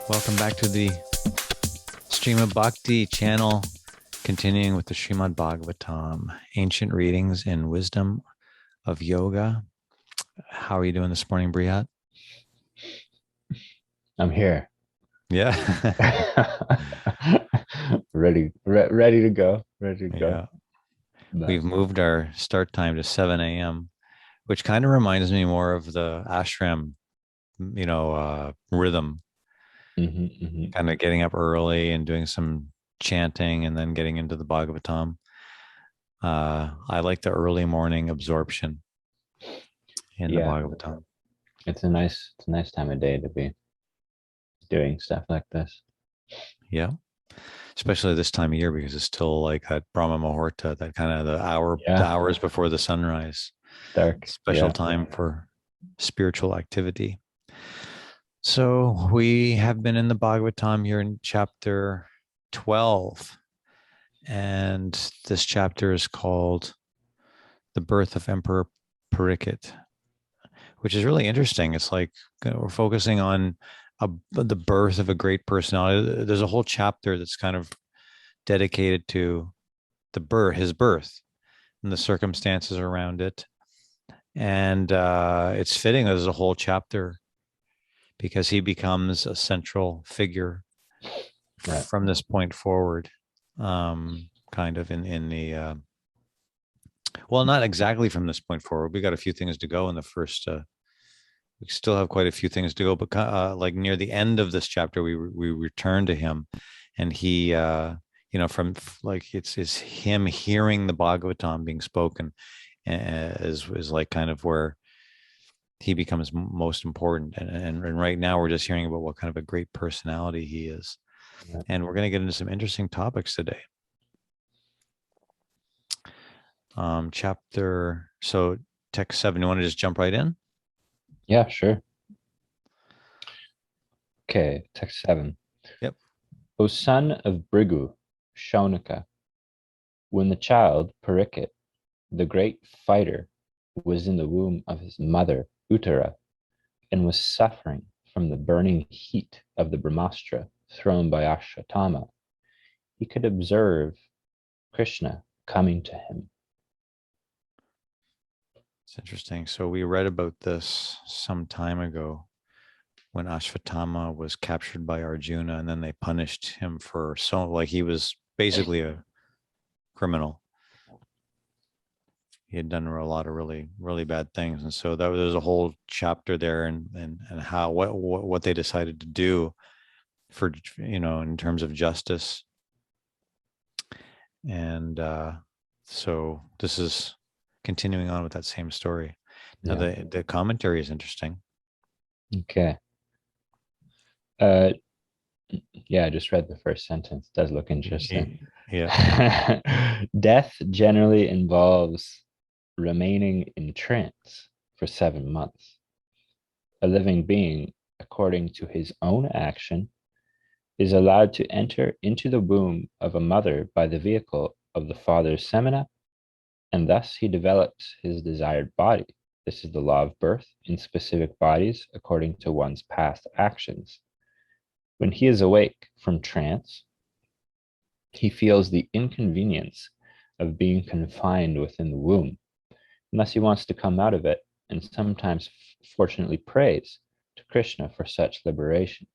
Welcome back to the Stream of Bhakti channel, continuing with the Srimad Bhagavatam, ancient readings and wisdom of yoga. How are you doing this morning, Brihat? I'm here. Yeah. ready to go. Ready to go. Yeah. But We've moved our start time to 7 a.m., which kind of reminds me more of the ashram, rhythm, kind of getting up early and doing some chanting and then getting into the Bhagavatam. I like the early morning absorption in the yeah, Bhagavatam. it's a nice time of day to be doing stuff like this. Yeah. Especially this time of year because it's still like that Brahma Muhurta, that kind of the Yeah, hours before the sunrise, dark. special Yeah. time for spiritual activity. So we have been in the Bhagavatam here in chapter 12, and this chapter is called The Birth of Emperor Parikit, which is really interesting. It's like we're focusing on the birth of a great personality. There's a whole chapter that's kind of dedicated to his birth and the circumstances around it. And it's fitting as a whole chapter because he becomes a central figure Right. from this point forward, kind of in the well, not exactly from this point forward. We got a few things to go in the first. We still have quite a few things to go, but like near the end of this chapter, we return to him, and he, from like it's him hearing the Bhagavatam being spoken, is like kind of where he becomes most important. And right now we're just hearing about what kind of a great personality he is. Right. And we're going to get into some interesting topics today. So text 7, you want to just jump right in? Yeah, sure. Okay, text 7. Yep. O son of Brigu, Shaunaka, when the child, Parikit, the great fighter, was in the womb of his mother, Uttara, and was suffering from the burning heat of the Brahmastra thrown by Ashwatthama, he could observe Krishna coming to him. It's interesting. So we read about this some time ago when Ashwatthama was captured by Arjuna, and then they punished him for like he was basically a criminal. He had done a lot of really, really bad things. And so there's a whole chapter there and how, what they decided to do for, in terms of justice. And so this is continuing on with that same story. Now Yeah. the commentary is interesting. Okay. Uh, yeah, I just read the first sentence. It does look interesting. Yeah. Death generally involves remaining in trance for 7 months. A living being, according to his own action, is allowed to enter into the womb of a mother by the vehicle of the father's semina, and thus he develops his desired body. This is the law of birth in specific bodies according to one's past actions. When he is awake from trance, he feels the inconvenience of being confined within the womb, unless he wants to come out of it, and sometimes fortunately prays to Krishna for such liberation.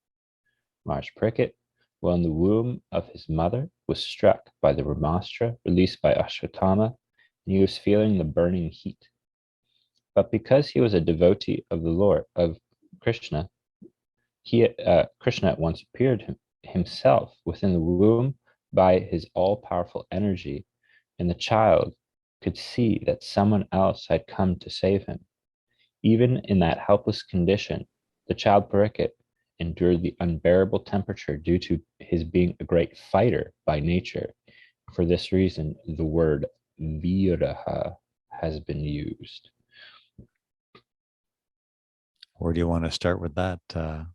Maharaj Parikit, while in the womb of his mother, was struck by the Brahmastra released by Ashwatthama, and he was feeling the burning heat. But because he was a devotee of the Lord, of Krishna, Krishna at once appeared himself within the womb by his all-powerful energy, and the child could see that someone else had come to save him. Even in that helpless condition, the child Parikit endured the unbearable temperature due to his being a great fighter by nature. For this reason, the word viraha has been used. Where do you want to start with that? I'm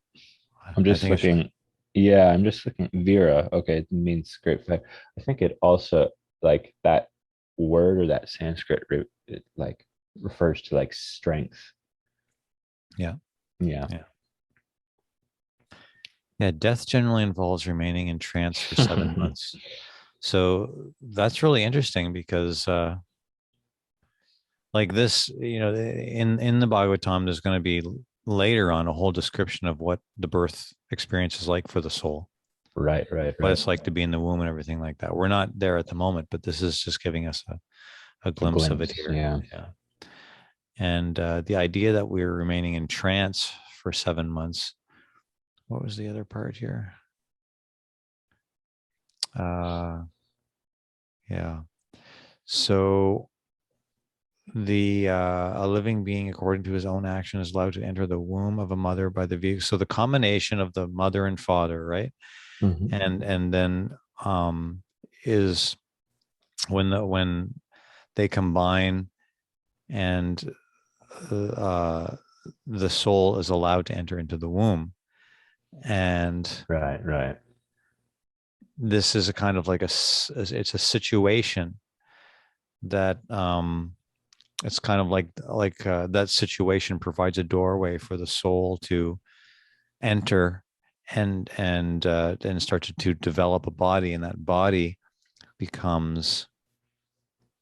I just think it's looking. Yeah, I'm just looking. Vira. Okay, it means great fight. I think it also like that word or that Sanskrit root. It like refers to like strength. yeah, Yeah. yeah. Yeah, death generally involves remaining in trance for 7 months. So that's really interesting because like this, in the Bhagavatam, there's going to be later on a whole description of what the birth experience is like for the soul, Right, right, what right. it's like to be in the womb and everything like that. We're not there at the moment, but this is just giving us a A glimpse of it glimpse. here. Yeah. Yeah. And the idea that we're remaining in trance for 7 months. What was the other part here? Uh, yeah. So the a living being, according to his own action, is allowed to enter the womb of a mother by the vehicle. So the combination of the mother and father, right? Hmm. And then is when they combine and uh, the soul is allowed to enter into the womb. And Right, right. this is a kind of like it's a situation that it's kind of like that situation provides a doorway for the soul to enter and start to develop a body, and that body becomes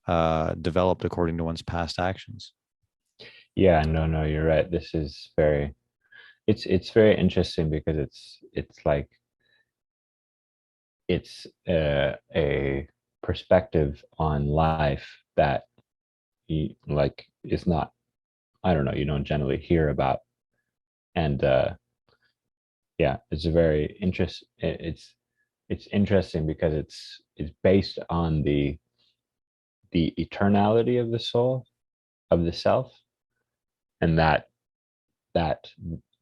developed according to one's past actions. Yeah, no, no, you're right. This is very, it's very interesting because it's like it's a perspective on life that like is not, I don't know, you don't generally hear about. And yeah, it's a very it's interesting because it's based on the eternality of the soul, of the self, and that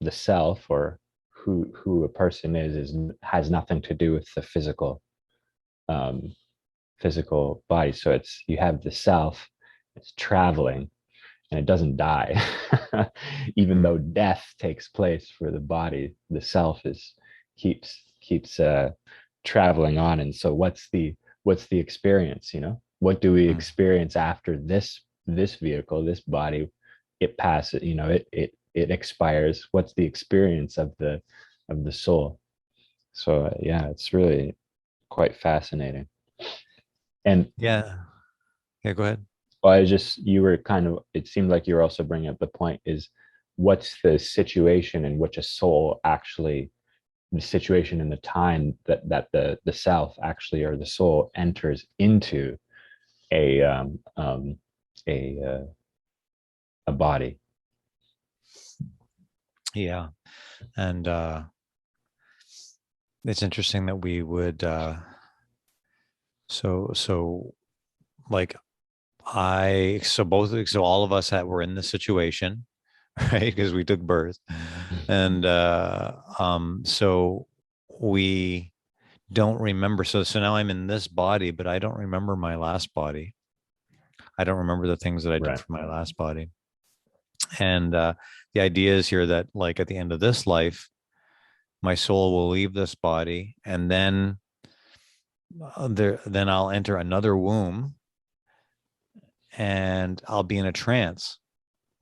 the self, or who a person is has nothing to do with the um physical body. So it's, you have the self, it's traveling, and it doesn't die. Even though Mm. death takes place for the body, the self is keeps traveling on. And so what's the experience, what do we Mm. experience after this vehicle, this body? It passes, it expires. What's the experience of the soul? So yeah, it's really quite fascinating. And Yeah. Yeah. Go ahead. well, I just, you were kind of, it seemed like you were also bringing up the point is, what's the situation in which a soul actually, the situation and the time that the self actually, or the soul, enters into a a a body. Yeah. And it's interesting that we would so like so all of us that were in this situation, right? Because we took birth. And so we don't remember. So now I'm in this body, but I don't remember my last body. I don't remember the things that I did Right. for my last body. And the idea is here that like at the end of this life, my soul will leave this body, and then I'll enter another womb, and I'll be in a trance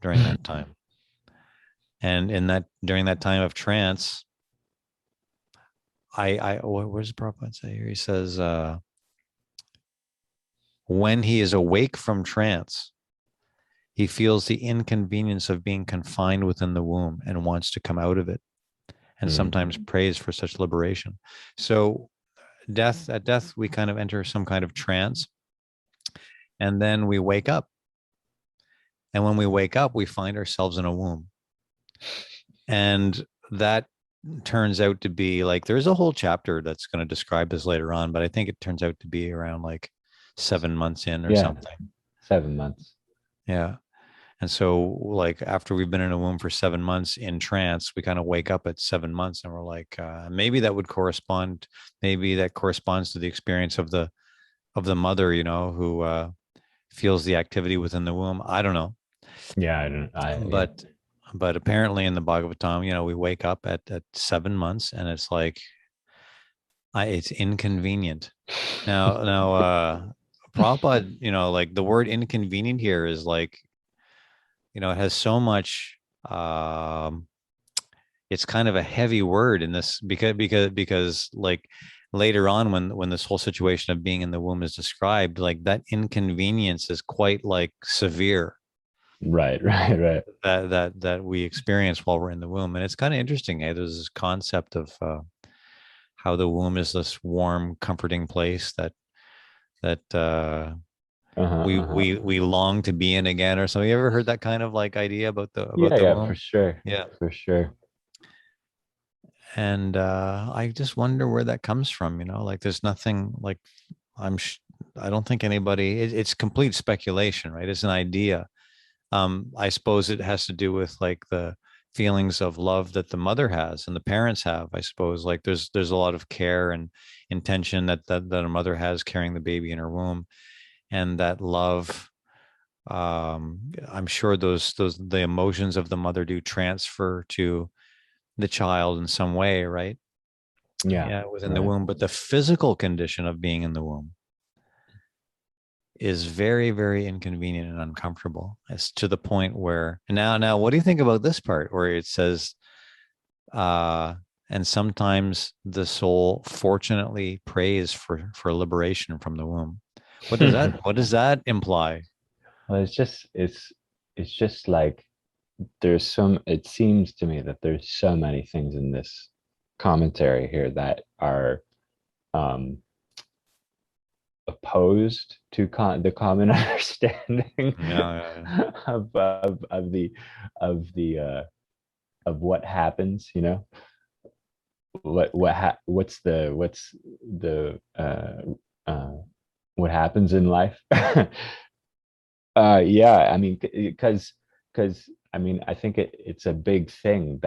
during that time. And in that during that time of trance, where's the Prabhupada say here? He says, when he is awake from trance, he feels the inconvenience of being confined within the womb and wants to come out of it, and Mm. sometimes prays for such liberation. So at death, we kind of enter some kind of trance, and then we wake up. And when we wake up, we find ourselves in a womb. And that turns out to be like, there's a whole chapter that's going to describe this later on, but I think it turns out to be around like 7 months in or Yeah, something. 7 months. Yeah. And so, like, after we've been in a womb for 7 months in trance, we kind of wake up at 7 months, and we're like, maybe that would correspond. Maybe that corresponds to the experience of the mother, who feels the activity within the womb. I don't know, Yeah, I don't, I yeah. but apparently in the Bhagavatam, we wake up at 7 months, and it's like it's inconvenient. Now, Prabhupada, like the word inconvenient here is like, it has so much, um, it's kind of a heavy word in this, because like later on, when this whole situation of being in the womb is described, like that inconvenience is quite like severe, Right, right, right. that we experience while we're in the womb. And it's kind of interesting. There's this concept of how the womb is this warm, comforting place that Uh-huh, uh-huh. we long to be in again, or something. You ever heard that kind of like idea about Yeah, the yeah, for womb? sure. Yeah. For sure. And I just wonder where that comes from. Like there's nothing like I'm. I don't think anybody. It's complete speculation, right? It's an idea. I suppose it has to do with like the feelings of love that the mother has and the parents have. I suppose like there's a lot of care and intention that a mother has carrying the baby in her womb, and that love. I'm sure those the emotions of the mother do transfer to the child in some way, right? Yeah, Yeah, within the right. womb. But the physical condition of being in the womb is very, very inconvenient and uncomfortable. It's to the point where now, what do you think about this part where it says, uh, and sometimes the soul fortunately prays for liberation from the womb. What does that imply? Well, it's just like it seems to me that there's so many things in this commentary here that are um opposed to the common understanding Yeah, of of what happens, what's the uh what happens in life. Yeah, I mean, because I mean, I think it's a big thing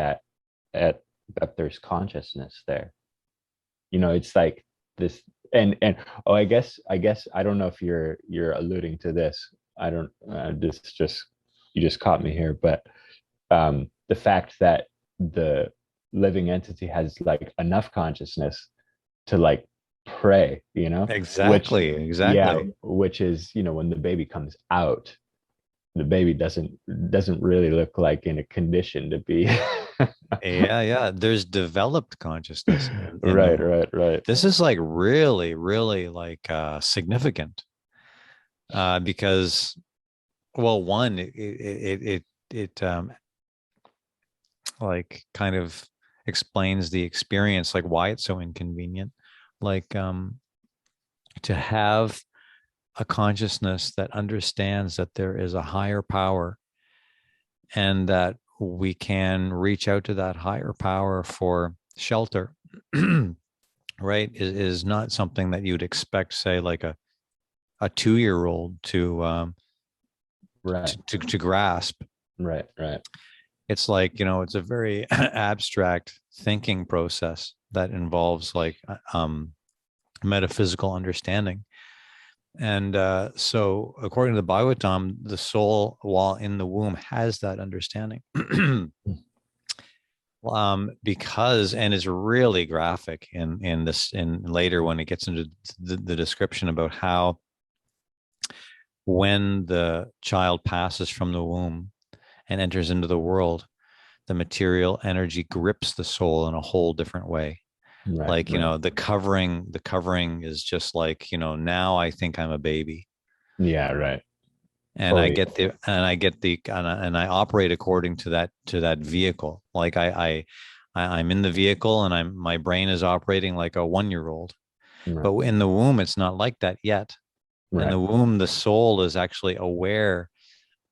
at that there's consciousness there. It's like this, and oh, I guess I don't know if you're alluding to this. I don't. This just you just caught me here, but the fact that the living entity has like enough consciousness to like pray, which exactly, yeah, exactly. which is when the baby comes out, the baby doesn't really look like in a condition to be. Yeah, yeah. There's developed consciousness in the Right, womb. right, right. This is like really, really like significant, because, well, one, it like kind of explains the experience, like why it's so inconvenient, like to have a consciousness that understands that there is a higher power, and that we can reach out to that higher power for shelter. Right, is not something that you'd expect, say, like a 2-year old Right, to grasp. right, right. It's like, it's a very abstract thinking process that involves like metaphysical understanding. And so according to the Bhagavatam, the soul while in the womb has that understanding. Because, and is really graphic in this, in later when it gets into the description about how when the child passes from the womb and enters into the world, the material energy grips the soul in a whole different way. Right, Like, right. the covering is just like, now I think I'm a baby. Yeah, right. And I Fully. get the and I get the and I operate according to that vehicle. Like I'm in the vehicle, and my brain is operating like a 1-year old. Right, But in the womb, it's not like that yet. In right. the womb, the soul is actually aware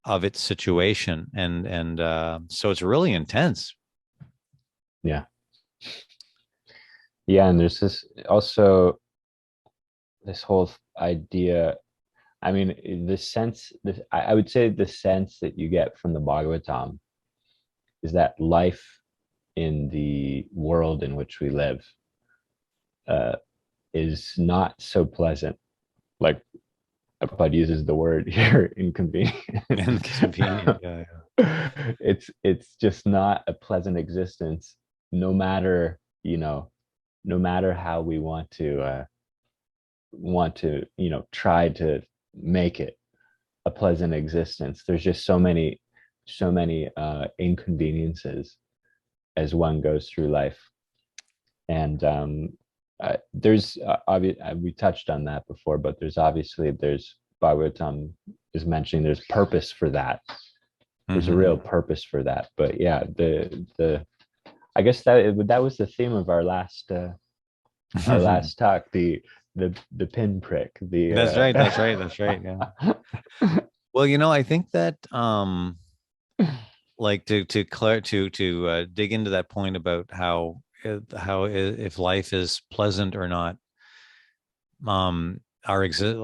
of its situation, and so it's really intense. Yeah. Yeah, and there's this also this whole idea. I mean, I would say the sense that you get from the Bhagavatam is that life in the world in which we live uh, is not so pleasant. Like Prabhupada uses the word here, inconvenient. Inconvenient. Yeah, It's just not a pleasant existence, no matter no matter how we want to try to make it a pleasant existence. There's just so many inconveniences as one goes through life. And there's we touched on that before, but there's Bhagavatam is mentioning there's purpose for that. There's a real purpose for that. But yeah, the I guess that was the theme of our last talk, the pinprick, the That's right. That's right. That's right. Yeah. Well, I think that like to dig into that point about if life is pleasant or not, our exist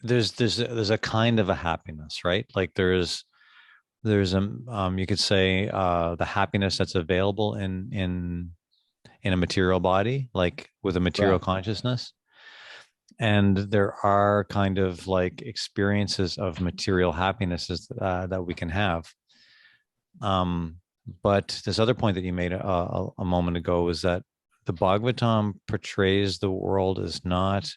there's a kind of a happiness, right? Like there's you could say the happiness that's available in a material body, like with a material right. consciousness. And there are kind of like experiences of material happinesses that we can have. Um, but this other point that you made a moment ago was that the Bhagavatam portrays the world as not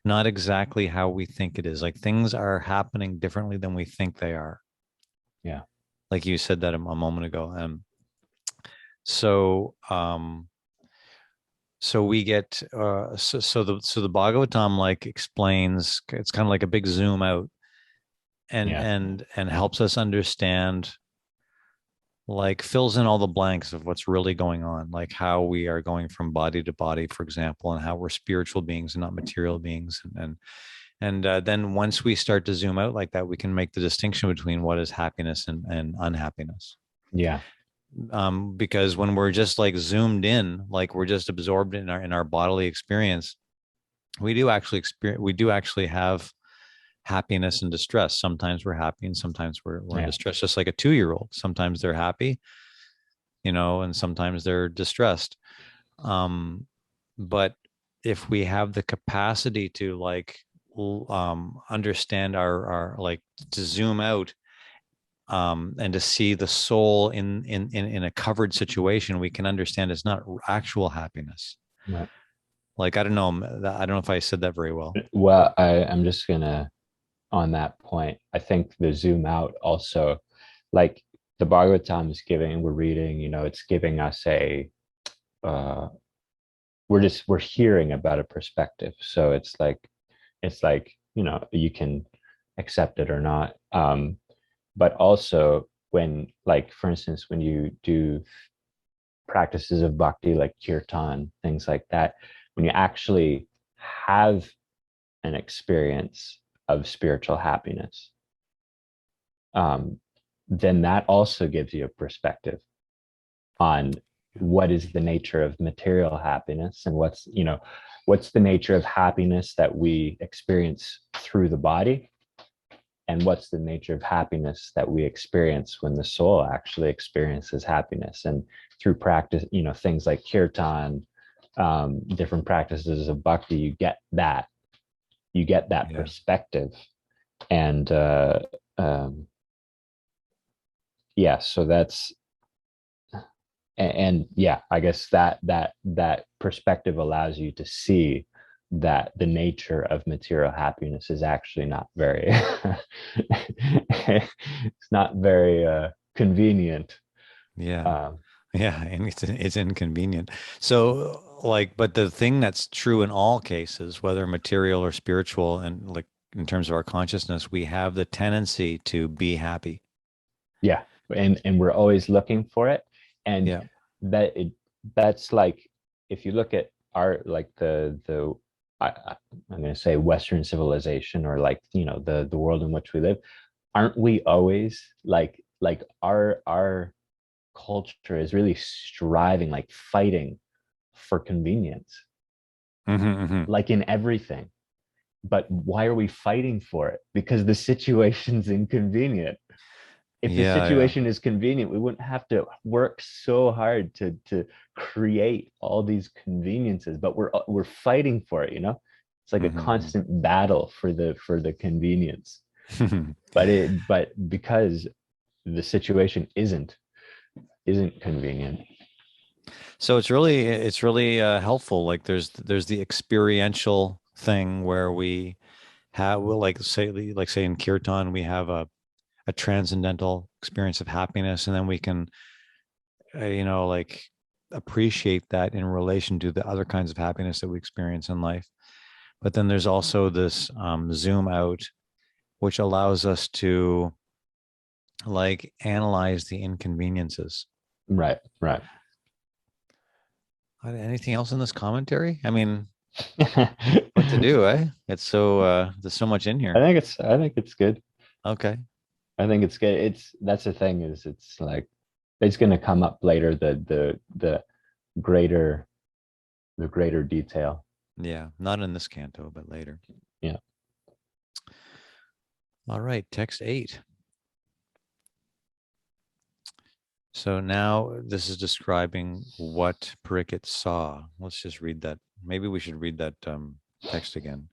exactly how we think it is. Like things are happening differently than we think they are. Yeah. Like you said that a moment ago. So so we get so the Bhagavatam like explains, it's kind of like a big zoom out and Yeah. helps us understand, like fills in all the blanks of what's really going on, like how we are going from body to body, for example, and how we're spiritual beings and not material beings. And then once we start to zoom out like that, we can make the distinction between what is happiness and unhappiness. Yeah. Because when we're just like zoomed in, like we're just absorbed in our bodily experience, we do actually have happiness and distress. Sometimes we're happy and sometimes we're in Yeah. distress, just like a 2-year-old. Sometimes they're happy, and sometimes they're distressed. Um, but if we have the capacity to like understand our like to zoom out, and to see the soul in a covered situation, we can understand it's not actual happiness. Right. Like I don't know, if I said that very well. Well, I'm just gonna on that point. I think the zoom out also, like the Bhagavatam is giving, we're reading, it's giving us uh, we're hearing about a perspective. So it's like, you can accept it or not. But also when, like, for instance, when you do practices of bhakti, like kirtan, things like that, when you actually have an experience of spiritual happiness, um, then that also gives you a perspective on what is the nature of material happiness and what's the nature of happiness that we experience through the body, and what's the nature of happiness that we experience when the soul actually experiences happiness. And through practice, things like kirtan, different practices of bhakti, you get that Yeah. perspective. And yeah, so that's, and yeah, I guess that perspective allows you to see that the nature of material happiness is actually not very it's not very convenient. Yeah. um Yeah, and it's inconvenient. So like, but the thing that's true in all cases, whether material or spiritual, and like in terms of our consciousness, we have the tendency to be happy. yeah, and we're always looking for it. And Yeah. that it that's like, if you look at our, like, the I'm going to say Western civilization, or like, the world in which we live, aren't we always like our culture is really striving, like fighting for convenience, Hmm. like in everything. But why are we fighting for it? Because the situation's inconvenient. If the Yeah, yeah. situation is convenient, we wouldn't have to work so hard to create all these conveniences, but we're fighting for it. It's like a Hmm. constant battle for the convenience. But because the situation isn't convenient. So it's really helpful. Like there's the experiential thing where we'll like say in kirtan we have a transcendental experience of happiness, and then we can like appreciate that in relation to the other kinds of happiness that we experience in life. But then there's also this zoom out, which allows us to like analyze the inconveniences. Right, right. Anything else in this commentary? I mean, what to do, eh? It's so there's so much in here. I think it's good. Okay. I think it's good. It's that's the thing is it's like it's gonna come up later, the greater the greater detail. Yeah, not in this canto, but later. Yeah. All right, text 8. So now this is describing what Permeates saw. Let's just read that. Maybe we should read that text again.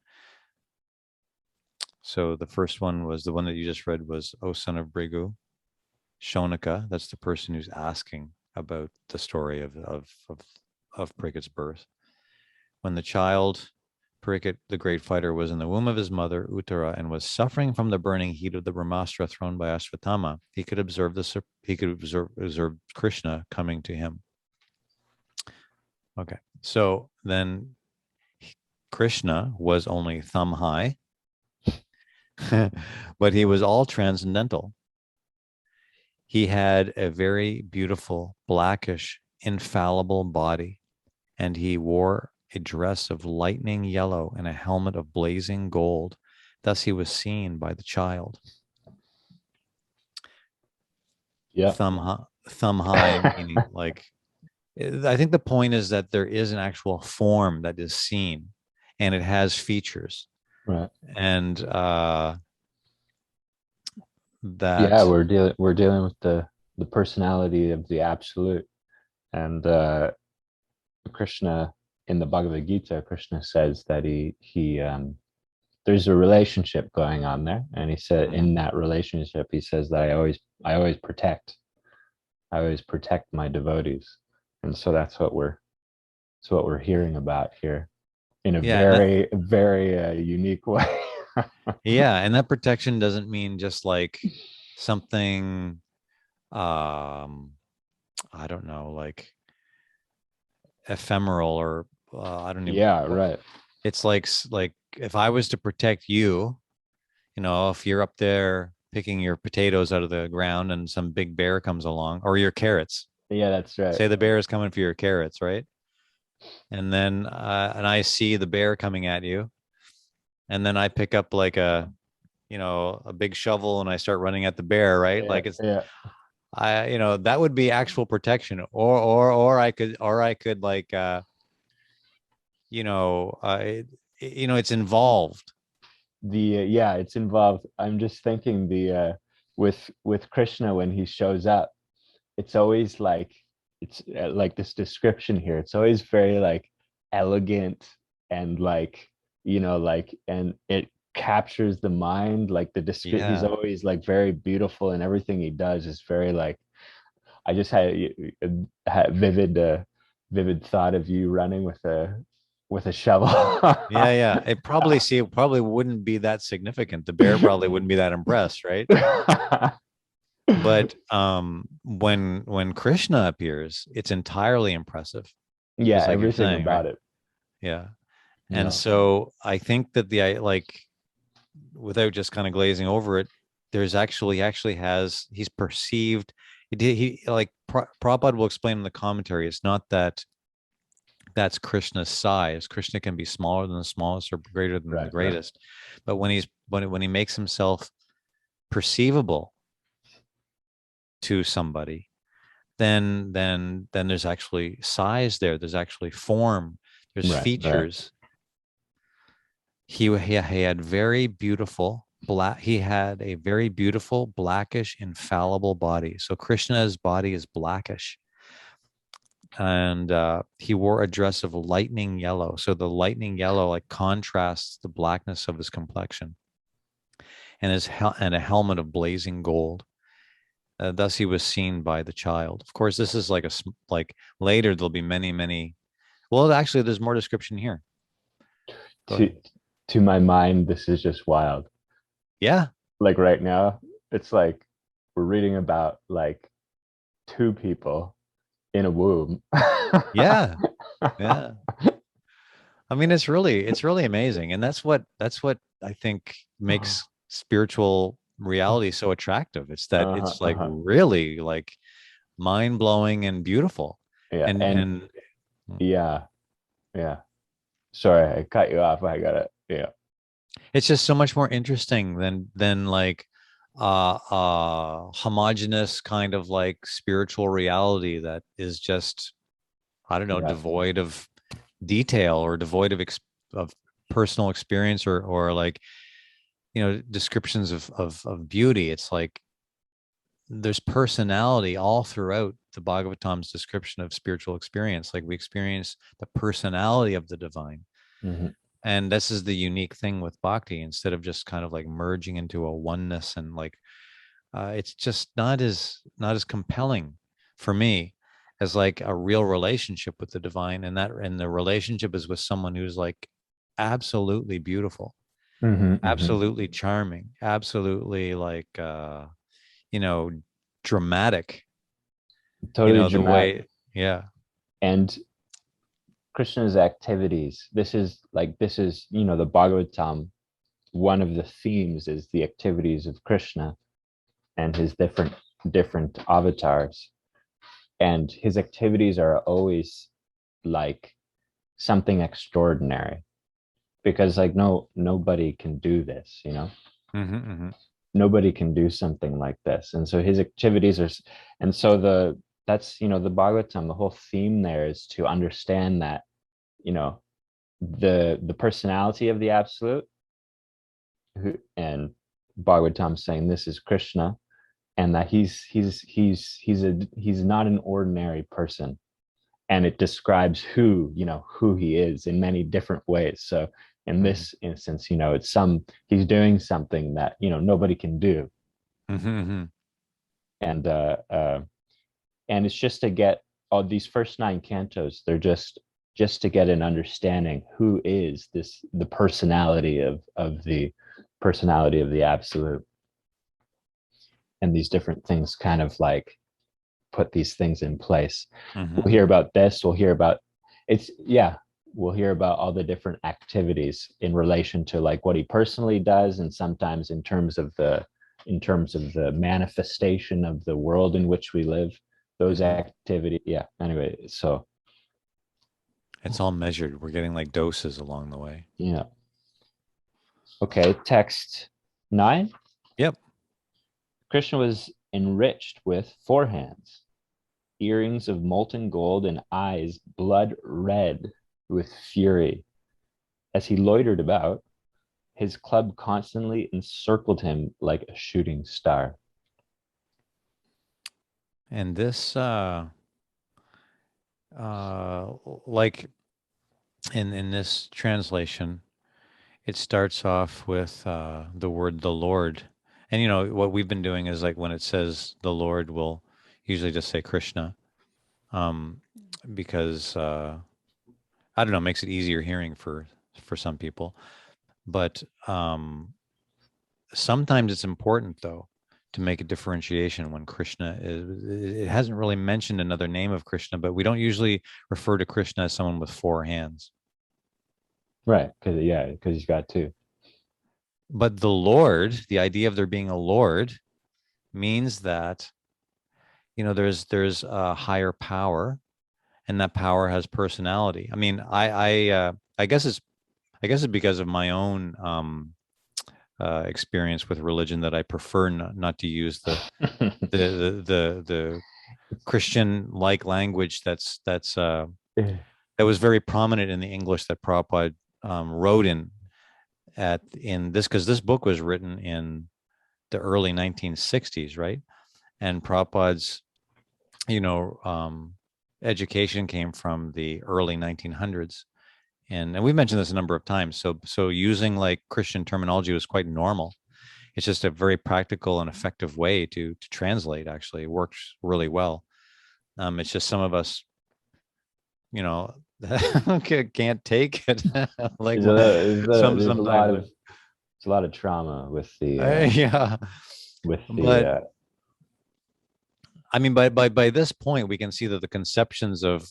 So the first one was the one that you just read was, O son of Brigu, Shonaka. That's the person who's asking about the story of Permeates' birth. When the child, Perikit, the great fighter, was in the womb of his mother, Uttara, and was suffering from the burning heat of the Brahmastra thrown by Ashvatthama, he could observe Krishna coming to him. Okay, so then Krishna was only thumb high, but he was all transcendental. He had a very beautiful, blackish, infallible body, and he wore a dress of lightning yellow and a helmet of blazing gold. Thus he was seen by the child. Yeah. Thumb high, meaning like, I think the point is that there is an actual form that is seen and it has features. Right. And Yeah, that, we're dealing with the personality of the absolute. And Krishna in the Bhagavad Gita, Krishna says that he there's a relationship going on there, and he said in that relationship, he says that I always protect my devotees, and so that's what we're hearing about here in a yeah, and that, very unique way. yeah, and that protection doesn't mean just like something, I don't know, like ephemeral or I don't even. Yeah, right. It's like if I was to protect you, if you're up there picking your potatoes out of the ground and some big bear comes along, or your carrots. Yeah, that's right. Say the bear is coming for your carrots, right? And then and I see the bear coming at you, and then I pick up like a big shovel and I start running at the bear, right? Yeah, Like it's yeah. that would be actual protection, or I could like it's involved. The yeah, it's involved. I'm just thinking the with Krishna when he shows up, it's always like it's like this description here. It's always very like elegant and like like and it captures the mind. Like he's Yeah. always like very beautiful, and everything he does is very like I just had vivid thought of you running with a shovel. Yeah, yeah. It probably wouldn't be that significant. The bear probably wouldn't be that impressed, right? But when Krishna appears, it's entirely impressive, Yeah, just like you're everything saying, right? about it. Yeah. And Yeah, so I think that like without just kind of glazing over it, there's actually has he's perceived he like Prabhupada will explain in the commentary. It's not that that's Krishna's size. Krishna can be smaller than the smallest or greater than the right, right. greatest. But when he makes himself perceivable to somebody, then there's actually size there. There's actually form. There's Right, right. features. He had very beautiful black. He had a very beautiful blackish infallible body. So Krishna's body is blackish, and he wore a dress of lightning yellow. So the lightning yellow like contrasts the blackness of his complexion, and and a helmet of blazing gold. Thus, he was seen by the child. Of course, this is like later there'll be many. Well, actually, there's more description here. Go To ahead. to my mind, this is just wild. Yeah, Like right now, it's like we're reading about like two people in a womb. Yeah. Yeah. I mean, it's really amazing. And that's what I think makes spiritual reality so attractive. It's that Uh-huh, it's like uh-huh. really like mind blowing and beautiful. Yeah, and And yeah, yeah. Sorry, I cut you off. I gotta, yeah, it's just so much more interesting than like homogenous kind of like spiritual reality that is just, I don't know, yeah. devoid of detail or devoid of of personal experience or like, you know, descriptions of beauty. It's like there's personality all throughout the Bhagavatam's description of spiritual experience. Like we experience the personality of the divine. Hmm. And this is the unique thing with bhakti. Instead of just kind of like merging into a oneness and like it's just not as compelling for me as like a real relationship with the divine. And the relationship is with someone who's like absolutely beautiful, Hmm. Hmm. absolutely charming, absolutely like you know, dramatic, you Totally know, the dramatic. way, yeah. And Krishna's activities. This is, the Bhagavatam. One of the themes is the activities of Krishna and his different avatars. And his activities are always like something extraordinary because like nobody can do this, Mm-hmm, nobody can do something like this. And so his activities are, and so that's, the Bhagavatam, the whole theme there is to understand that, you know, the personality of the absolute, and Bhagavatam saying this is Krishna, and that he's not an ordinary person, and it describes who he is in many different ways. So in mm-hmm, this instance, he's doing something that nobody can do, mm-hmm. and and it's just to get all these first nine cantos. They're just to get an understanding who is the personality of the personality of the absolute, and these different things kind of like put these things in place. Mm-hmm. We'll hear about this. We'll hear about it's yeah. We'll hear about all the different activities in relation to like what he personally does, and sometimes in terms of the manifestation of the world in which we live. Those Mm-hmm. activities. Yeah. Anyway, so It's all measured. We're getting like doses along the way. yeah. Okay. Text 9. Yep. Krishna was enriched with 4 hands, earrings of molten gold, and eyes blood red with fury. As he loitered about, his club constantly encircled him like a shooting star. And this like in this translation, it starts off with the word the Lord. And you know what we've been doing is like when it says the Lord, we'll usually just say Krishna, um, because I don't know, it makes it easier hearing for some people. But sometimes it's important though to make a differentiation when Krishna is. It hasn't really mentioned another name of Krishna, but we don't usually refer to Krishna as someone with 4 hands. Right. Because he's got two. But the Lord, the idea of there being a Lord, means that, you know, there's a higher power, and that power has personality. I mean, I guess it's because of my own experience with religion that I prefer not to use the Christian like language that was very prominent in the English that Prabhupada wrote in this, because this book was written in the early 1960s, right? And Prabhupada's, you know, education came from the early 1900s, and we've mentioned this a number of times. So using like Christian terminology was quite normal. It's just a very practical and effective way to translate. Actually, it works really well. It's just some of us, you know, can't take it. Like There's a lot sometimes, of there's a lot of trauma with the yeah. with the But I mean, by this point, we can see that the conceptions of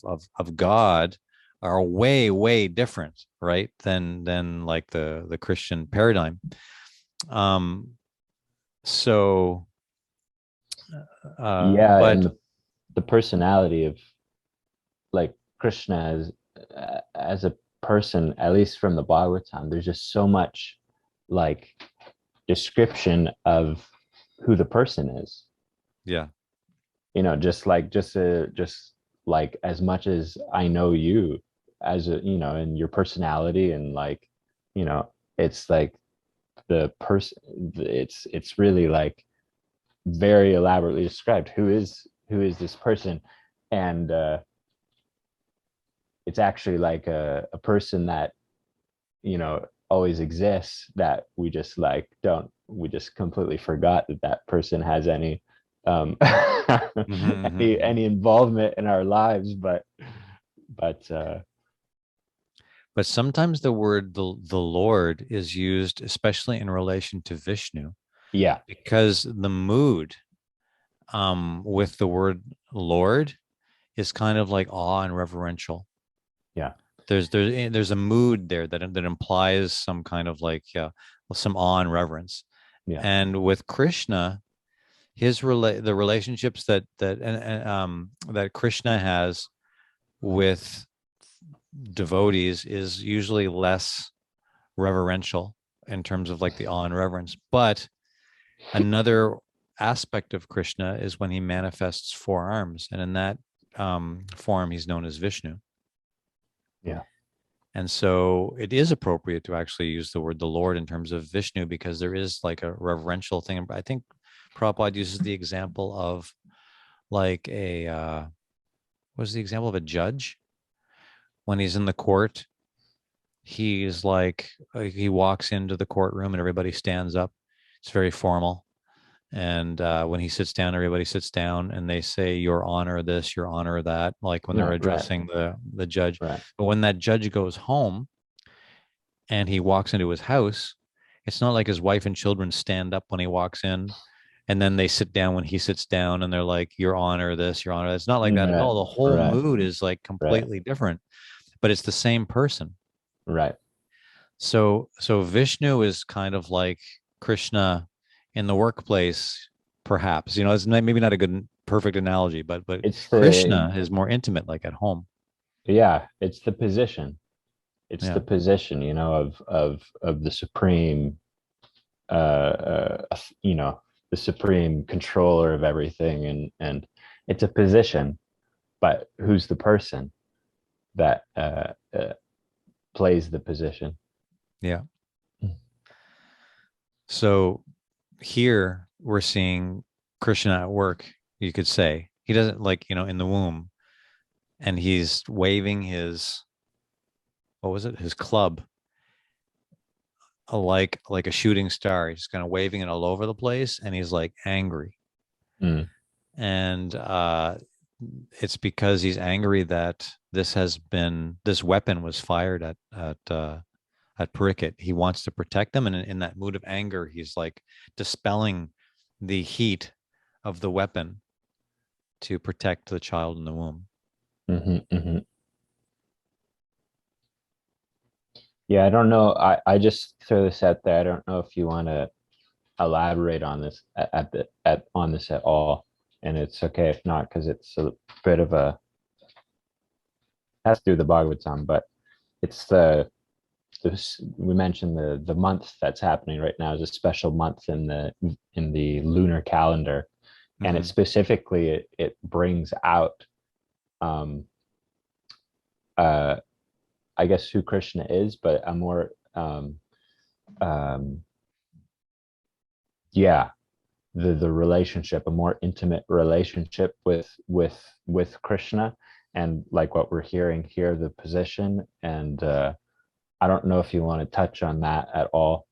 God are way different, right? Than like the Christian paradigm. Um, so, Yeah, and but the personality of like Krishna as a person, at least from the Bhagavatam, there's just so much like description of who the person is. yeah, You know, just like as much as I know you as a, you know, and your personality and like, you know, it's like the person, it's really like very elaborately described who is this person. And it's actually like a person that, you know, always exists, that we just like don't, we just completely forgot that that person has any um mhm. any involvement in our lives. But But sometimes the word the Lord is used, especially in relation to Vishnu, yeah, because the mood with the word Lord is kind of like awe and reverential. yeah, There's a mood there that implies some kind of like some awe and reverence. yeah, And with Krishna, the relationships that Krishna has with devotees is usually less reverential in terms of like the awe and reverence. But another aspect of Krishna is when he manifests four arms, and in that form, he's known as Vishnu. yeah, And so it is appropriate to actually use the word the Lord in terms of Vishnu because there is like a reverential thing. I think Prabhupada uses the example of like what was the example of a judge when he's in the court. He's like, he walks into the courtroom and everybody stands up. It's very formal. And when he sits down, everybody sits down and they say, Your Honor, this, Your Honor, that, like when they're right, addressing the judge. right, But when that judge goes home and he walks into his house, it's not like his wife and children stand up when he walks in and then they sit down when he sits down and they're like, Your Honor, this, Your Honor. It's not like that at right, all. The whole right, mood is like right, completely different, but it's the same person. right. So Vishnu is kind of like Krishna in the workplace, perhaps. You know, it's maybe not a good perfect analogy, but It's the, Krishna is more intimate, like at home. yeah, it's the position. It's the Yeah. position, you know, of the supreme, you know, the supreme controller of everything. And it's a position, but who's the person that plays the position? Yeah. So here we're seeing Krishna at work, you could say. He doesn't like, in the womb, and he's waving his, what was it? His club, like a shooting star. He's kind of waving it all over the place, and he's like angry. Mm, And it's because he's angry that this weapon was fired at Parikit. He wants to protect them, and in that mood of anger, he's like dispelling the heat of the weapon to protect the child in the womb. hmm. Yeah, I don't know. I just throw this out there. I don't know if you want to elaborate on this on this at all, and it's okay if not, because it's a bit of a, has to do with the Bhagavatam, but it's this, we mentioned the month that's happening right now is a special month in the lunar calendar, and it Mm-hmm. specifically it brings out um uh I guess who Krishna is, but a more um yeah, the relationship, a more intimate relationship with Krishna, and like what we're hearing here, the position. And I don't know if you want to touch on that at all.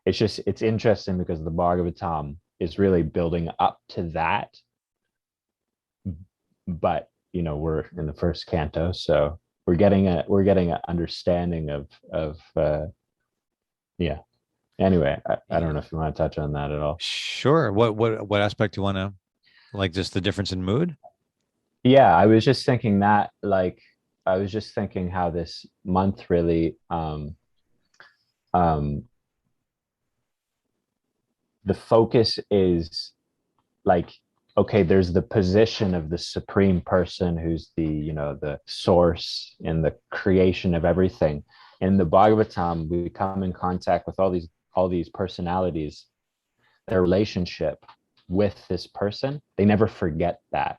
It's just, it's interesting because the Bhagavatam is really building up to that, but you know, we're in the first canto, so we're getting an understanding of yeah. Anyway, I don't know if you want to touch on that at all. Sure. What aspect do you want to? Like just the difference in mood? Yeah, I was just thinking that, like, I was just thinking how this month really, um, the focus is like, okay, there's the position of the supreme person who's the, the source and the creation of everything. In the Bhagavatam, we come in contact with all these personalities, their relationship with this person. They never forget that.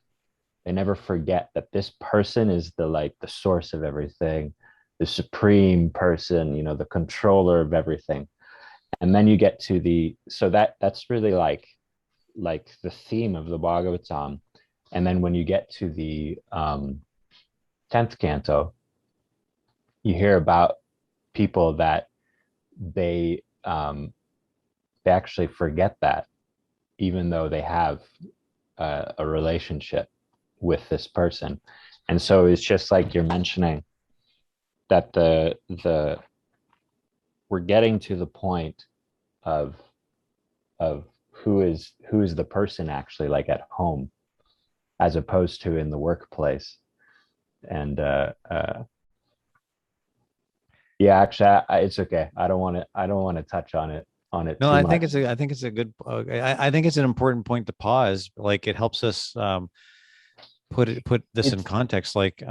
They never forget that this person is the source of everything, the supreme person, the controller of everything. And then you get to the so that's really like the theme of the Bhagavatam. And then when you get to the 10th canto, you hear about people that they they actually forget that, even though they have a relationship with this person. And so it's just like you're mentioning that the we're getting to the point of of who is the person actually like at home, as opposed to in the workplace. And yeah, actually, it's okay. I don't want to touch on it No, too much. I think it's a good, I think it's an important point to pause. Like it helps us put this in It's context. Like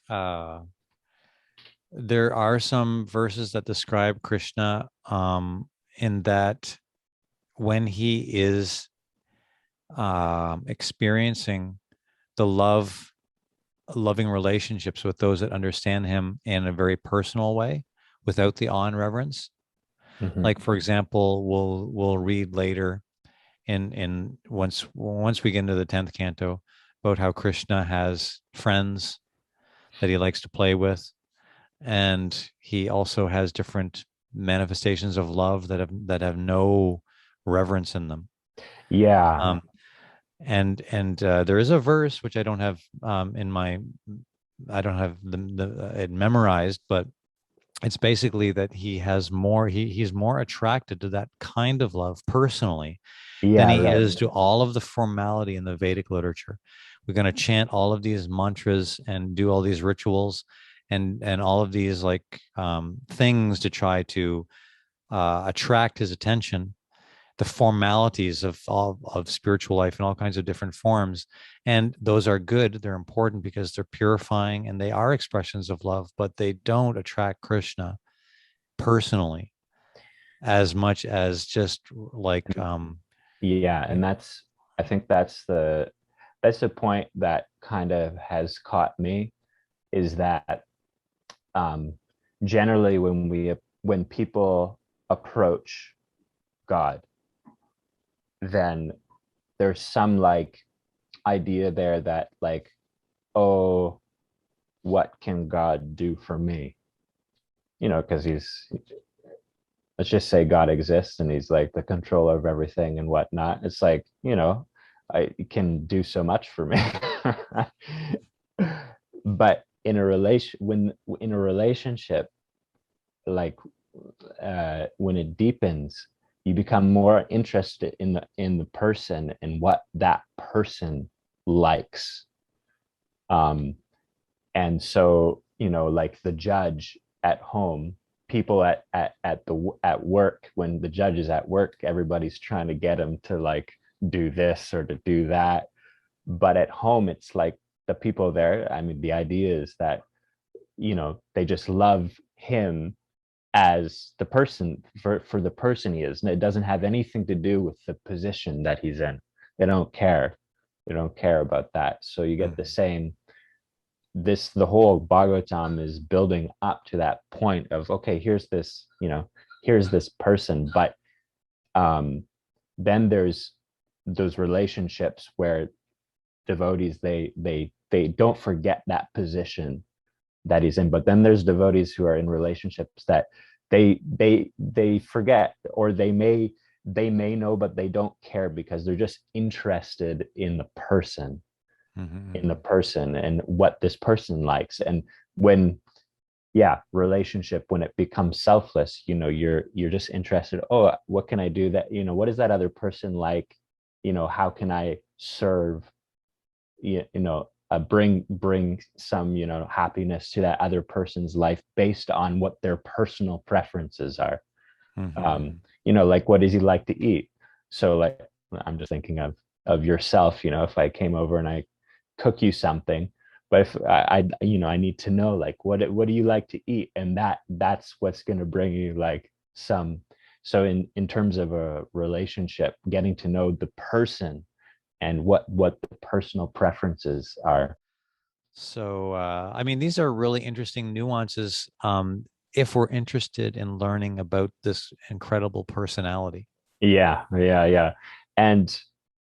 uh, there are some verses that describe Krishna in that when he is experiencing the loving relationships with those that understand him in a very personal way without the awe and reverence. Mhm. Like for example, we'll read later in once we get into the 10th canto about how Krishna has friends that he likes to play with, and he also has different manifestations of love that have no reverence in them. Yeah, um, and there is a verse which I don't have in my I don't have it memorized, but it's basically that he's more attracted to that kind of love personally than yeah, he right. is to all of the formality in the Vedic literature. We're going to chant all of these mantras and do all these rituals and all of these like things to try to attract his attention, the formalities of all of spiritual life in all kinds of different forms. And those are good. They're important because they're purifying and they are expressions of love, but they don't attract Krishna personally as much as just like Yeah, and I think that's the point that kind of has caught me, is that um generally when people approach God, then there's some like idea there that like, oh, what can God do for me? Because let's just say God exists and he's like the controller of everything and whatnot. It's like, I can do so much for me. But in a relationship, like when it deepens, you become more interested in the person and what that person likes. Um, and so, like the judge at home, people at work, when the judge is at work, everybody's trying to get him to like do this or to do that. But at home, it's like the people there, I mean, the idea is that they just love him as the person, for the person he is, and it doesn't have anything to do with the position that he's in. They don't care about that. So you get the mhm, same, the whole Bhagavatam is building up to that point of, okay, here's this person. But um then there's those relationships where devotees, they don't forget that position that he's in. But then there's devotees who are in relationships that they forget, or they may know, but they don't care, because they're just interested mhm, and what this person likes. And when, yeah, relationship, when it becomes selfless, you're just interested, oh, what can I do, that what is that other person like, how can I serve, bring some, happiness to that other person's life based on what their personal preferences are. Mm-hmm. Like, what does he like to eat? So, like, I'm just thinking of yourself, if I came over and I cook you something, but if I need to know, like, what do you like to eat? And that's what's going to bring you like some. So in terms of a relationship, getting to know the person and what the personal preferences are. So, I mean, these are really interesting nuances if we're interested in learning about this incredible personality. Yeah. And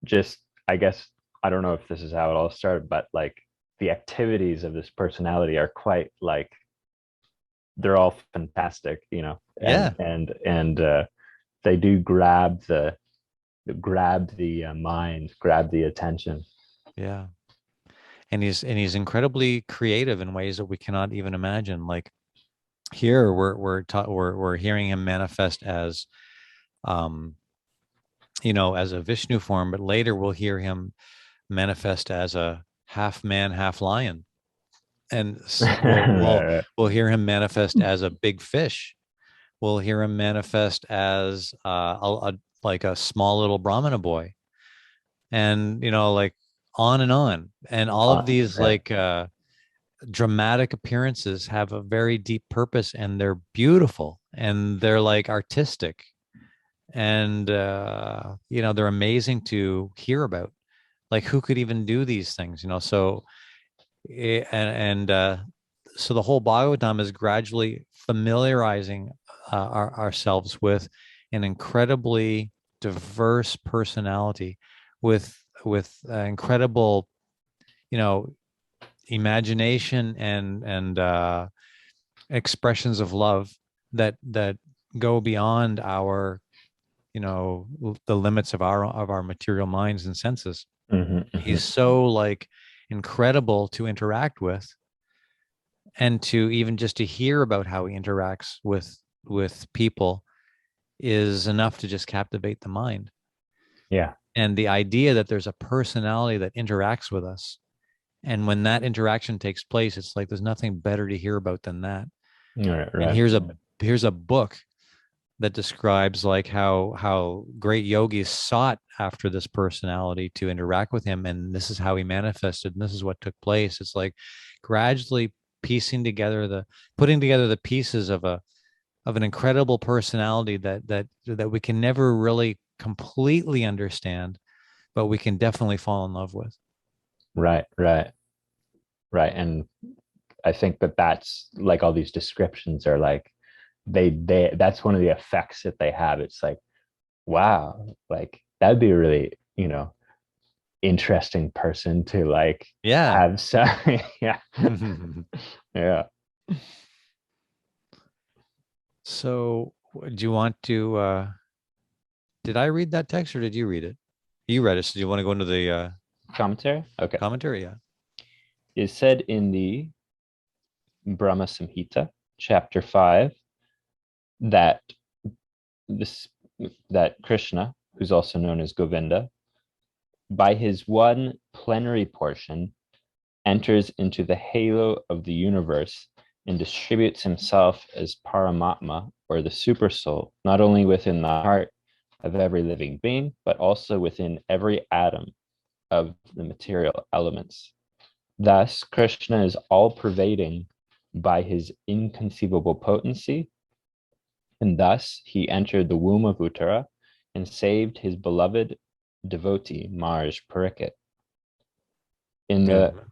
just, I guess, I don't know if this is how it all started, but like the activities of this personality are quite like, they're all fantastic, Yeah, and they do grab the mind, grab the attention. yeah. And he's incredibly creative in ways that we cannot even imagine. Like here, we're hearing him manifest as, um, as a Vishnu form, but later we'll hear him manifest as a half man, half lion, and we'll we'll Right, we'll hear him manifest as a big fish. We'll hear him manifest as like a small little Brahmana boy, and like on and on. And all of these right. like dramatic appearances have a very deep purpose, and they're beautiful, and they're like artistic, and they're amazing to hear about. Like who could even do these things? So and so the whole Bhagavatam is gradually familiarizing ourselves with an incredibly diverse personality, with incredible, you know, imagination and expressions of love that go beyond our, the limits of our material minds and senses. Hmm, He's hmm. so like incredible to interact with, and to even just to hear about how he interacts with people is enough to just captivate the mind. Yeah. And the idea that there's a personality that interacts with us, and when that interaction takes place, it's like there's nothing better to hear about than that. Right, And right. here's a book that describes like how great yogis sought after this personality to interact with him, and this is how he manifested, and this is what took place. It's like gradually putting together the pieces of an incredible personality that we can never really completely understand, but we can definitely fall in love with. Right, right, right. And I think that's like, all these descriptions are like, they that's one of the effects that they have. It's like, wow, like that'd be a really, interesting person to like Yeah. have some. Yeah. Yeah. So do you want to did I read that text or did you read it? You read it, so do you want to go into the Commentary. Okay. commentary? Yeah. It said in the Brahma-Samhita Chapter 5 that this that Krishna, who's also known as Govinda, by his one plenary portion, enters into the halo of the universe and distributes himself as Paramatma, or the Supersoul, not only within the heart of every living being, but also within every atom of the material elements. Thus, Krishna is all pervading by his inconceivable potency, and thus he entered the womb of Uttara and saved his beloved devotee Mars Parikit. In Yeah. the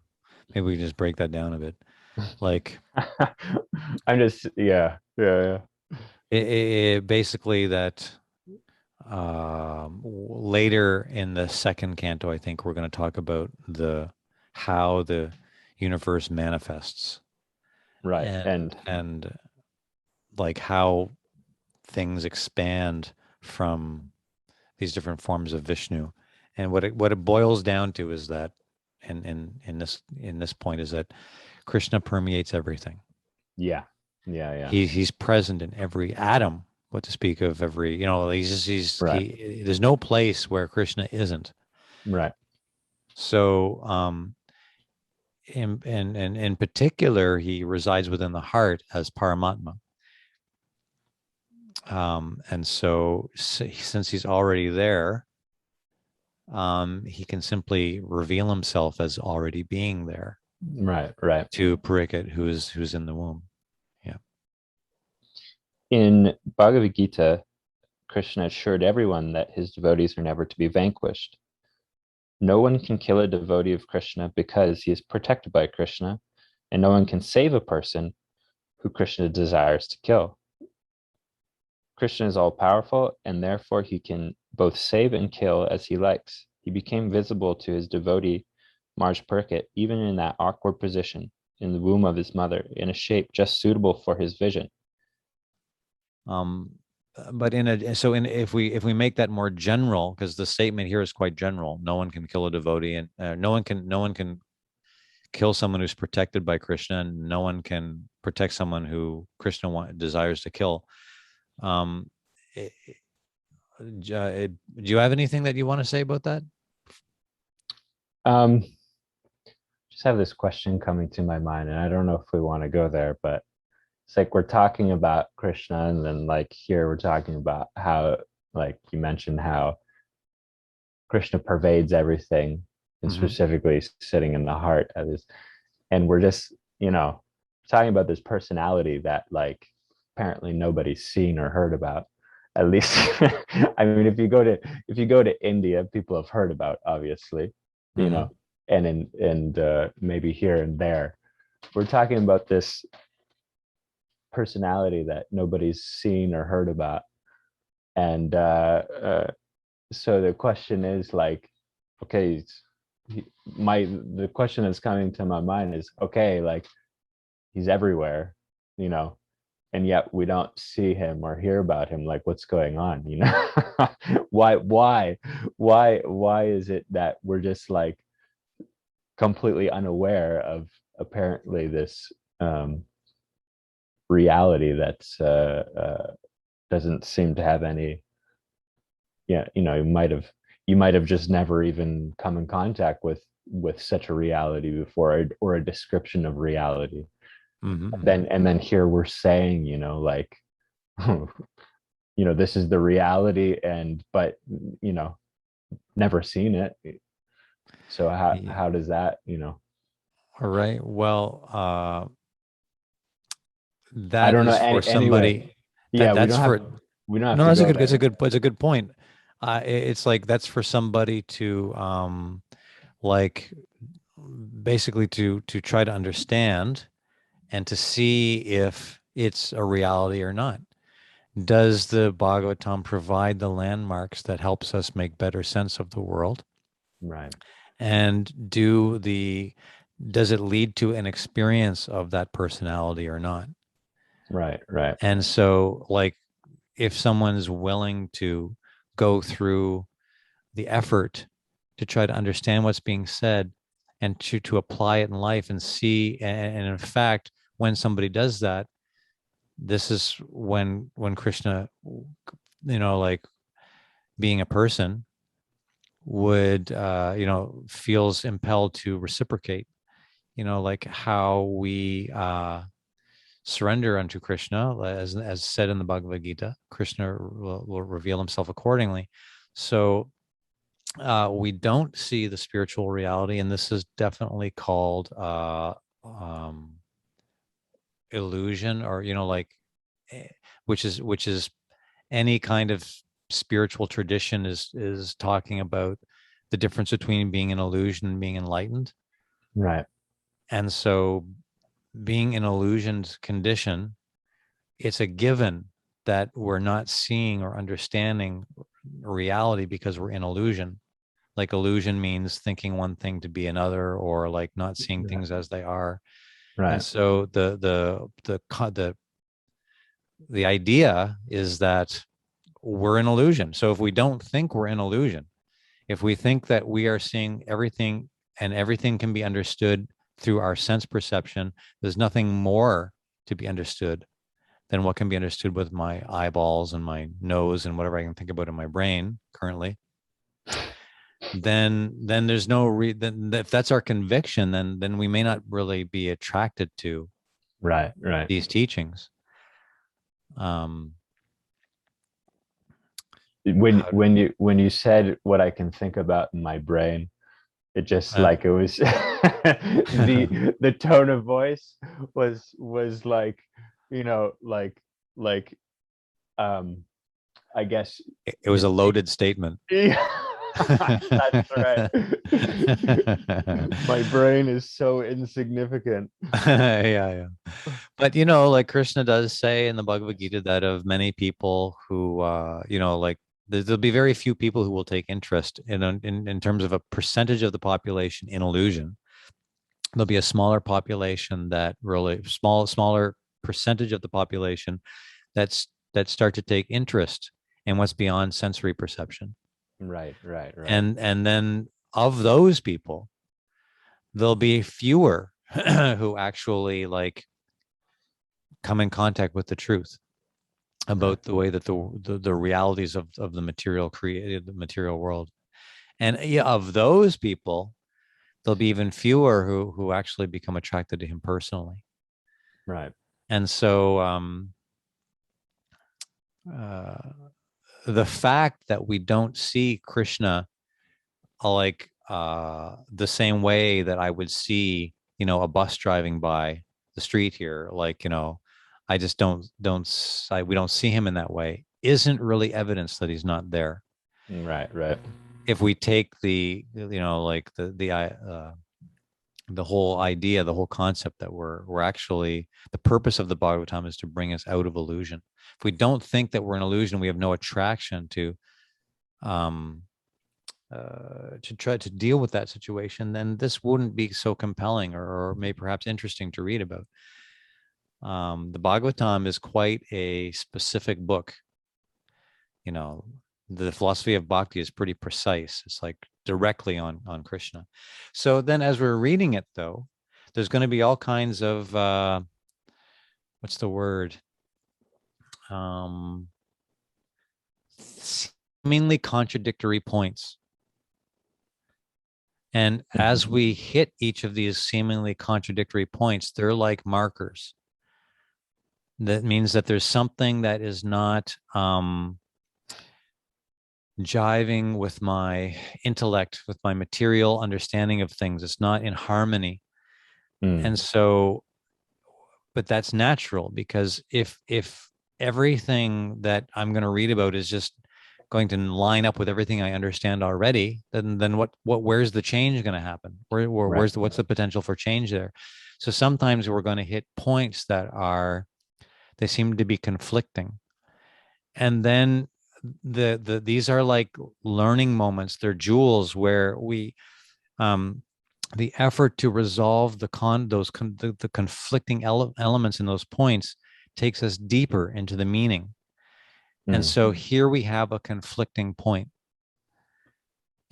Maybe we can just break that down a bit. Like I'm just, yeah. basically that later in the second canto, I think we're going to talk about the how the universe manifests, Right. and And and like how things expand from these different forms of Vishnu. And what it boils down to is that, in this point, is that Krishna permeates everything. yeah, yeah, yeah. He's present in every atom what to speak of every, Right. there's no place where Krishna isn't. Right. So, in particular, he resides within the heart as Paramatma. And so, since he's already there, he can simply reveal himself as already being there Right. Right. to Parikshit, who's in the womb. Yeah. In Bhagavad Gita, Krishna assured everyone that his devotees are never to be vanquished. No one can kill a devotee of Krishna because he is protected by Krishna, and no one can save a person who Krishna desires to kill. Krishna is all powerful, and therefore he can both save and kill as he likes. He became visible to his devotee, Marj Parikshit, even in that awkward position in the womb of his mother, in a shape just suitable for his vision. Um, but if we make that more general, because the statement here is quite general, no one can kill a devotee, and no one can kill someone who's protected by Krishna, and no one can protect someone who Krishna desires to kill. Um, do you have anything that you want to say about that? Um, just have this question coming to my mind, and I don't know if we want to go there, but it's like we're talking about Krishna, and then like here we're talking about how, like you mentioned, how Krishna pervades everything, and Mm-hmm. specifically sitting in the heart of his, and we're just, talking about this personality that like apparently nobody's seen or heard about. At least, I mean, if you go to India, people have heard about, obviously, you Mm-hmm. know, and maybe here and there. We're talking about this personality that nobody's seen or heard about, and so the question is like, okay, the question that's coming to my mind is, okay, like he's everywhere, you know, and yet we don't see him or hear about him. Like, what's going on, why is it that we're just like completely unaware of apparently this reality that's doesn't seem to have any, yeah, you might have just never even come in contact with such a reality before, or a description of reality. Mm-hmm. And then here we're saying, like, this is the reality, and but you know never seen it. So how Yeah. how does that, All right. Well, I that don't know, is for anyway. somebody that Yeah, we that's don't have for we don't have no, to that's a go good there. it's a good point. It's like that's for somebody to like basically to try to understand and to see if it's a reality or not. Does the Bhagavatam provide the landmarks that helps us make better sense of the world? Right. And does it lead to an experience of that personality or not? Right. Right. And so, like, if someone's willing to go through the effort to try to understand what's being said and to apply it in life and see, and in fact, when somebody does that, this is when Krishna, like being a person, would feels impelled to reciprocate, like how we surrender unto Krishna, as said in the Bhagavad Gita. Krishna will reveal himself accordingly. So we don't see the spiritual reality, and this is definitely called um, illusion, or eh, which is any kind of spiritual tradition is talking about the difference between being an illusion and being enlightened. Right. And so, being in illusioned condition, it's a given that we're not seeing or understanding reality because we're in illusion. Like, illusion means thinking one thing to be another, or like not seeing Right. things as they are. And Right. so the idea is that we're in illusion. So if we don't think we're in illusion, if we think that we are seeing everything and everything can be understood through our sense perception, there's nothing more to be understood than what can be understood with my eyeballs and my nose and whatever I can think about in my brain currently, then there's no then if that's our conviction, then we may not really be attracted to Right, right. these teachings. Um, When you said what I can think about in my brain, it just uh, like it was the tone of voice was like, like um I guess it was a loaded statement. yeah, that's right. My brain is so insignificant. Yeah. But like Krishna does say in the Bhagavad Gita that of many people who like there'll be very few people who will take interest in terms of a percentage of the population in illusion. There'll be a smaller population that really smaller percentage of the population that start to take interest in what's beyond sensory perception. Right, right, right. And then of those people, there'll be fewer who actually like come in contact with the truth Right, about the way that the realities of the material created the material world. And yeah, of those people, there'll be even fewer who actually become attracted to him personally. right. And so uh, the fact that we don't see Krishna like the same way that I would see, a bus driving by the street here, like, I just we don't see him in that way, isn't really evidence that he's not there. Right, right. If we take like the whole idea, the whole concept that we're actually, the purpose of the Bhagavatam is to bring us out of illusion. If we don't think that we're an illusion, we have no attraction um, to try to deal with that situation, then this wouldn't be so compelling or maybe perhaps interesting to read about. The Bhagavatam is quite a specific book. You know, the philosophy of Bhakti is pretty precise. It's like directly on Krishna. So then, as we're reading it, though, there's going to be all kinds of what's the word? Um, Seemingly contradictory points. And as Mhm. we hit each of these seemingly contradictory points, they're like markers. That means that there's something that is not jiving with my intellect, with my material understanding of things. It's not in harmony. Mm. And so, but that's natural, because if everything that I'm going to read about is just going to line up with everything I understand already, then where's the change going to happen? Right. What's the potential for change there? So sometimes we're going to hit points that they seem to be conflicting. And then these are like learning moments. They're jewels where um the effort to resolve the conflicting elements in those points takes us deeper into the meaning. And Mm. so here we have a conflicting point.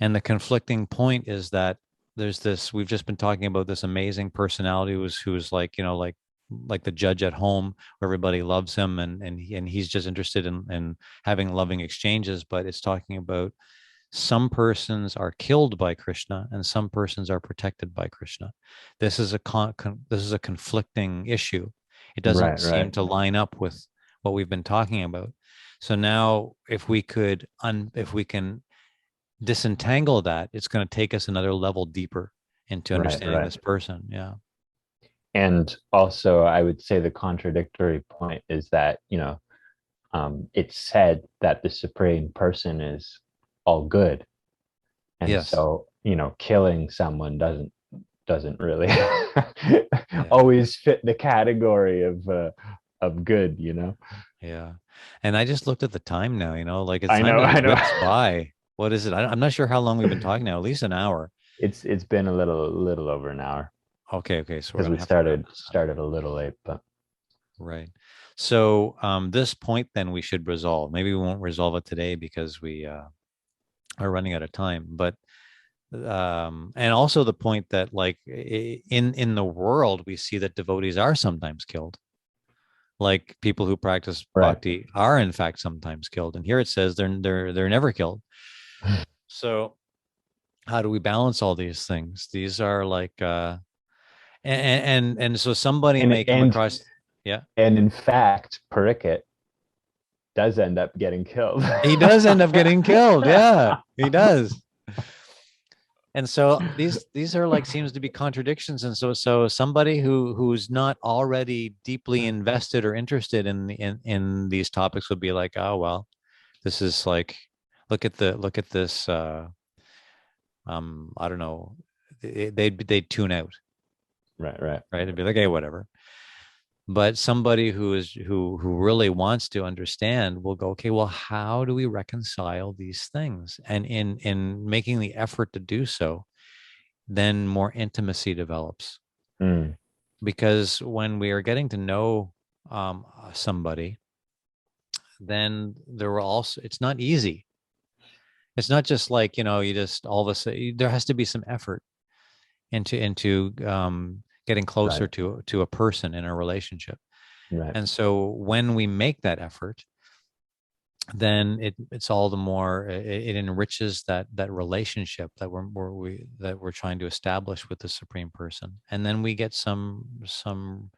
And the conflicting point is that there's this, we've just been talking about this amazing personality who's like, like the judge at home, where everybody loves him, and he's just interested in having loving exchanges. But it's talking about some persons are killed by Krishna and some persons are protected by Krishna. This is this is a conflicting issue. It doesn't Right, seem right, to line up with what we've been talking about. So now, if we can disentangle that, it's going to take us another level deeper into right, understanding right. this person. Yeah. And also, I would say the contradictory point is that, it's said that the supreme person is all good, and Yes. so killing someone doesn't really Yeah. always fit the category of good. Yeah. And I just looked at the time now, like it's I time know, just I know. whips by. What is it? I'm not sure how long we've been talking now, at least an hour. It's been a little over an hour Okay. Okay. So we're because going we to have to wrap this up. started a little late, but Right. So this point then we should resolve. Maybe we won't resolve it today because we are running out of time. But and also the point that like in the world we see that devotees are sometimes killed. like people who practice Right. bhakti are in fact sometimes killed. And here it says they're never killed. So how do we balance all these things? These are like and so somebody And may come across, yeah. in fact, Parikit does end up getting killed. He does end up getting killed. Yeah, he does. And so these are like seems to be contradictions. And so somebody who's not already deeply invested or interested in these topics would be like, oh well, this is like, look at this I don't know, they'd tune out, Right, right, right? It'd be like, hey, whatever. But somebody who really wants to understand will go, okay, well, how do we reconcile these things? And in making the effort to do so, then more intimacy develops. mm, Because when we are getting to know somebody, then there will also, it's not easy. It's not just like, you just all of a sudden, there has to be some effort into getting closer right, to a person in a relationship. right. And so when we make that effort, then it's all the more, it enriches that relationship that we're trying to establish with the supreme person, and then we get some Yeah, and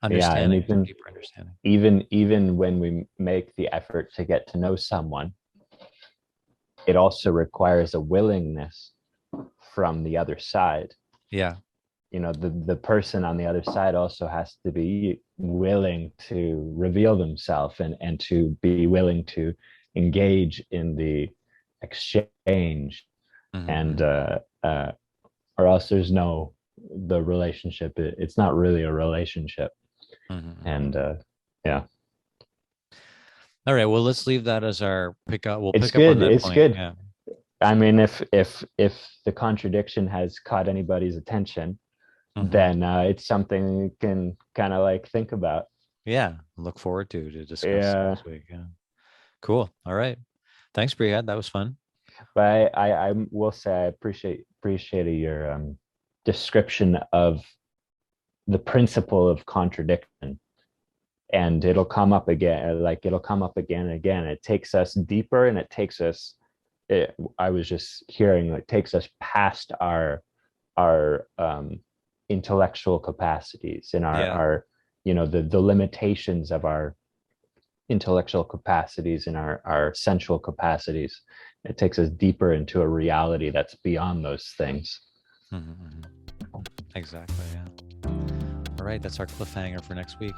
understanding, some deeper understanding. even when we make the effort to get to know someone, it also requires a willingness from the other side. Yeah. The person on the other side also has to be willing to reveal themselves and to be willing to engage in the exchange, and Mm-hmm. or else there's no the relationship. It's not really a relationship. Mm-hmm. And yeah, All right, well, let's leave that as our pick up. We'll it's pick up on good. that It's point. good. Yeah. I mean, if the contradiction has caught anybody's attention, Mm-hmm. then it's something you can kind of like think about. Yeah, look forward to discuss Yeah, next week. Yeah. Cool. All right. Thanks, Brihad. That was fun. but I will say I appreciated your description of the principle of contradiction, and it'll come up again. Like it'll come up again and again. It takes us deeper, and it takes us. I was just hearing it takes us past our intellectual capacities and Yeah. our the limitations of our intellectual capacities and our sensual capacities. It takes us deeper into a reality that's beyond those things. Mm-hmm. Exactly. Yeah. All right. That's our cliffhanger for next week.